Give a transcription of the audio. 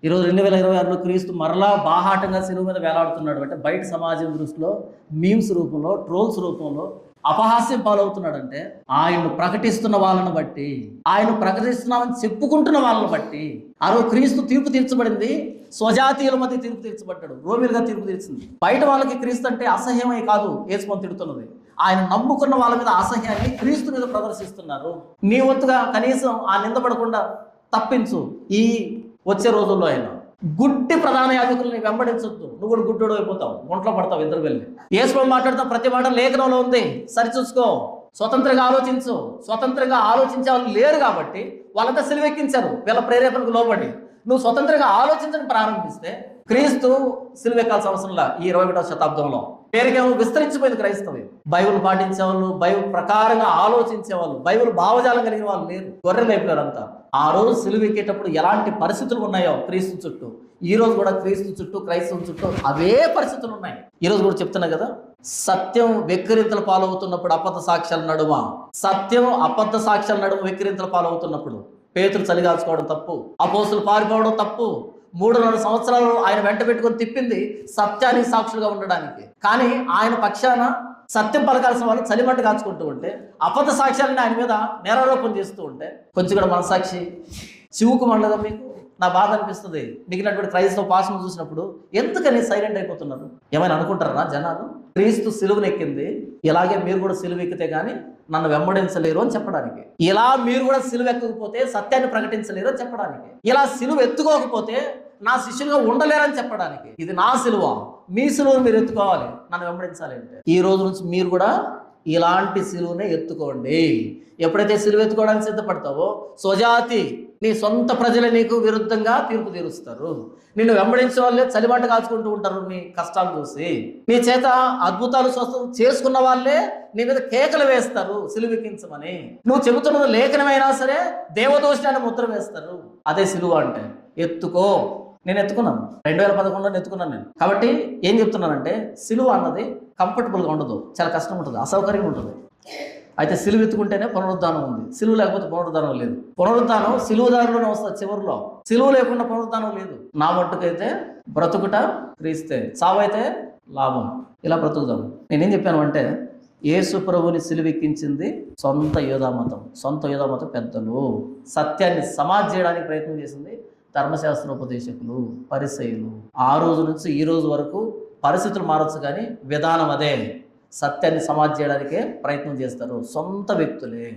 ఈరోజు 2026లో క్రీస్తు మరలా బాహాటంగా సిలువ మీద వేలాడుతున్నాడు అంటే బయట సమాజం దృష్టిలో మీమ్స్ రూపంలో, ట్రోల్స్ రూపంలో అపహాస్యం పాలవుతున్నాడంటే ఆయన ప్రకటిస్తున్న వాళ్ళని బట్టి, ఆయన ప్రకటిస్తున్నామని చెప్పుకుంటున్న వాళ్ళని బట్టి. ఆ రోజు క్రీస్తు తీర్పు తీర్చబడింది, స్వజాతీయుల మధ్య తీర్పు తీర్చబడ్డాడు, రోమిలుగా తీర్పు తీర్చింది. బయట వాళ్ళకి క్రీస్తు అంటే అసహ్యమై కాదు యేసుమని తిడుతున్నది, ఆయన నమ్ముకున్న వాళ్ళ మీద అసహ్యాన్ని క్రీస్తు మీద ప్రదర్శిస్తున్నారు. నీ వంతుగా కనీసం ఆ నిందపడకుండా తప్పించు. ఈ వచ్చే రోజుల్లో ఆయన గుడ్డి ప్రధాన యాజకుల్ని వెంబడించొద్దు, నువ్వు కూడా గుడ్డోడు అయిపోతావు, ఒంట్లో పడతావు ఇద్దరు వెళ్ళి. యేసు మాట్లాడుతాం, ప్రతి మాట లేఖనంలో ఉంది, సరిచూసుకో. స్వతంత్రంగా ఆలోచించు. స్వతంత్రంగా ఆలోచించే వాళ్ళు లేరు కాబట్టి వాళ్ళంతా సిలువెక్కించారు వీళ్ళ ప్రేరేపణకు లోబడి. నువ్వు స్వతంత్రంగా ఆలోచించడం ప్రారంభిస్తే క్రీస్తు సిలువెక్కాల్సిన అవసరంలా ఈ 21వ శతాబ్దంలో. పేరుకేమో విస్తరించిపోయింది క్రైస్తవ్యం. బైబిల్ పాటించేవాళ్ళు, బైబిల్ ప్రకారంగా ఆలోచించేవాళ్ళు, బైబిల్ భావజాలం కలిగిన వాళ్ళు లేరు, గొర్రెలు అయిపోయారంతా. ఆ రోజు సిలువెక్కేటప్పుడు ఎలాంటి పరిస్థితులు ఉన్నాయో క్రీస్తు చుట్టూ, ఈ రోజు కూడా క్రీస్తు చుట్టూ, క్రైస్తవం చుట్టూ అవే పరిస్థితులు ఉన్నాయి. ఈ రోజు కూడా చెప్తున్నా కదా, సత్యం వెక్కిరింతల పాలవుతున్నప్పుడు అబద్ధ సాక్ష్యాల నడుమ, సత్యం అబద్ధ సాక్ష్యాల నడుమ వెక్కిరింతల పాలవుతున్నప్పుడు పేతురు చలిగాల్చుకోవడం తప్పు, అపోస్తులు పారిపోవడం తప్పు. 3.5 సంవత్సరాలు ఆయన వెంట పెట్టుకొని తిప్పింది సత్యానికి సాక్షులుగా ఉండడానికి. కానీ ఆయన పక్షాన సత్యం పలకాల్సిన వాళ్ళు చలిమంట కాచుకుంటూ ఉంటే, అబద్ధ సాక్ష్యాలని ఆయన మీద నేరారోపణ చేస్తూ ఉంటే కొంచెం కూడా మనసాక్షి చివుకు మండగా మీకు నా బాధ అనిపిస్తుంది. మిగిలినటువంటి క్రైస్తవ పాశం చూసినప్పుడు ఎందుకని సైలెంట్ అయిపోతున్నారు? ఏమైనా అనుకుంటారా జనాలు? క్రీస్తు సిలువనెక్కింది, ఇలాగే మీరు కూడా సిలువ ఎక్కితే కానీ నన్ను వెంబడించలేరు అని చెప్పడానికి. ఇలా మీరు కూడా సిలువ ఎక్కకపోతే సత్యాన్ని ప్రకటించలేరు అని చెప్పడానికి. ఇలా సిలువ ఎత్తుకోకపోతే నా శిష్యులుగా ఉండలేరని చెప్పడానికి. ఇది నా సిలువ, మీ సిలువను మీరు ఎత్తుకోవాలి, నన్ను వెంబడించాలి అంటే. ఈ రోజు నుంచి మీరు కూడా ఇలాంటి సిలువనే ఎత్తుకోండి. ఎప్పుడైతే సిలువ ఎత్తుకోవడానికి సిద్ధపడతావో స్వజాతి, నీ సొంత ప్రజలే నీకు విరుద్ధంగా తీర్పు తీరుస్తారు. నిన్ను వెంబడించే వాళ్ళే చలిమంట కాచుకుంటూ ఉంటారు నీ కష్టాలు చూసి. నీ చేత అద్భుతాలు స్వస్థం చేసుకున్న వాళ్ళే నీ మీద కేకలు వేస్తారు సిలువెక్కించమని. నువ్వు చెబుతున్నది లేఖనమైనా సరే దేవదోషాన్ని ముద్ర వేస్తారు. అదే సిలువ అంటే. ఎత్తుకో. నేను ఎత్తుకున్నాను, 2011లో ఎత్తుకున్నాను నేను. కాబట్టి ఏం చెప్తున్నానంటే, సిలువ అన్నది కంఫర్టబుల్గా ఉండదు, చాలా కష్టం ఉంటుంది, అసౌకర్యంగా ఉంటుంది. అయితే సిలువ ఎత్తుకుంటేనే పునరుద్ధానం ఉంది, సిలువ లేకపోతే పునరుద్ధానం లేదు. పునరుద్ధానం సిలువదారిలోనే వస్తుంది చివరిలో, సిలువ లేకుండా పునరుద్ధానం లేదు. నా మట్టుకైతే బ్రతుకుట క్రీస్తే, చావైతే లాభం. ఇలా బ్రతుకుదాం. నేనేం చెప్పాను అంటే, యేసు ప్రభుని సిలువెక్కించింది సొంత యోధామతం పెద్దలు. సత్యాన్ని సమాజ్ చేయడానికి ప్రయత్నం చేసింది ధర్మశాస్త్రోపదేశకులు, పరిసయ్యులు. ఆ రోజు నుంచి ఈ రోజు వరకు పరిస్థితులు మారచ్చు కానీ విధానం అదే. సత్యాన్ని సమాజ్ చేయడానికే ప్రయత్నం చేస్తారు సొంత వ్యక్తులే.